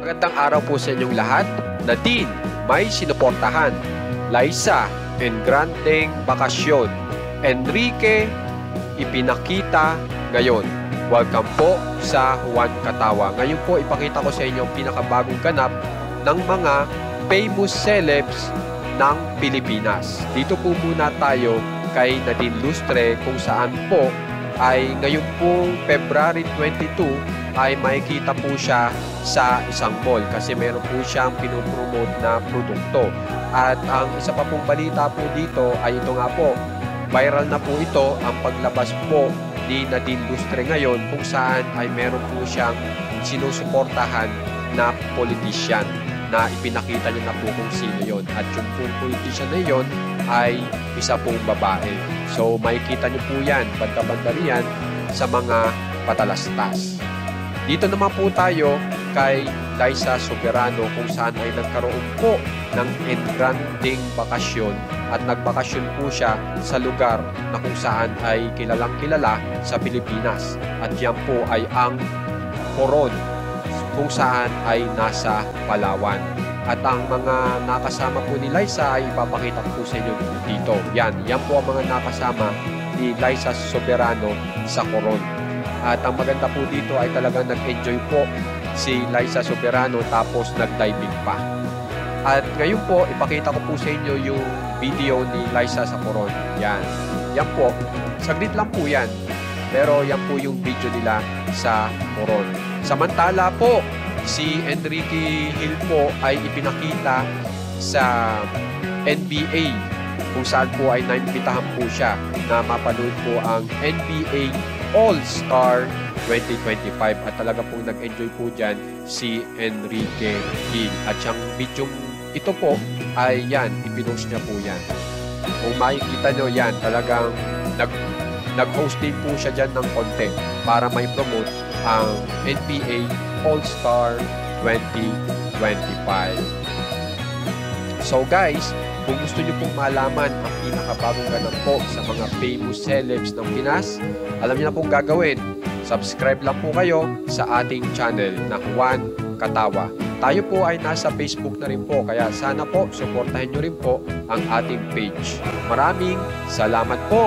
Magandang araw po sa inyong lahat. Nadine, may sinuportahan. Liza, engrandeng bakasyon. Enrique, ipinakita ngayon. Welcome po sa Juan Katawa. Ngayon po ipakita ko sa inyo ang pinakabagong ganap ng mga famous celebs ng Pilipinas. Dito po muna tayo kay Nadine Lustre kung saan po ay ngayon po February 22 ay makikita po siya sa isang mall kasi meron po siyang pinopromote na produkto. At ang isa pa pong balita po dito ay ito nga po, viral na po ito ang paglabas po ni Nadine Lustre ngayon kung saan ay meron po siyang sinusuportahan na politician na ipinakita niya na po kung sino yon. At yung pong politician na yon ay isa pong babae. So makikita niyo po yan, banda-banda riyan sa mga patalastas. Dito naman po tayo kay Liza Soberano kung saan ay nagkaroon po ng engrandeng bakasyon at nagbakasyon po siya sa lugar na kung saan ay kilalang kilala sa Pilipinas. At yan po ay ang Coron kung saan ay nasa Palawan. At ang mga nakasama po ni Liza ay ipapakita ko po sa inyo dito. Yan po ang mga nakasama ni Liza Soberano sa Coron. At ang maganda po dito ay talagang nag-enjoy po si Liza Soberano tapos nag-diving pa. At ngayon po, ipakita ko po sa inyo yung video ni Liza sa Coron. Yan po. Saglit lang po yan. Pero yan po yung video nila sa Coron. Samantala po, si Enrique Hill po ay ipinakita sa NBA kung saan po ay naimbitahan po siya na mapanood po ang NBA All-Star 2025 at talaga pong nag-enjoy po dyan si Enrique Hill. At siyang video ito po ay yan, ipinost niya po yan. Kung makikita nyo yan, talagang nag-host din po siya dyan ng content para may promote ang NBA All-Star 2025. So guys, kung gusto nyo pong malaman ang pinakabagong ganap po sa mga famous celebs ng Pinas, alam nyo na pong gagawin. Subscribe lang po kayo sa ating channel na Juan Katawa. Tayo po ay nasa Facebook na rin po, kaya sana po suportahan nyo rin po ang ating page. Maraming salamat po!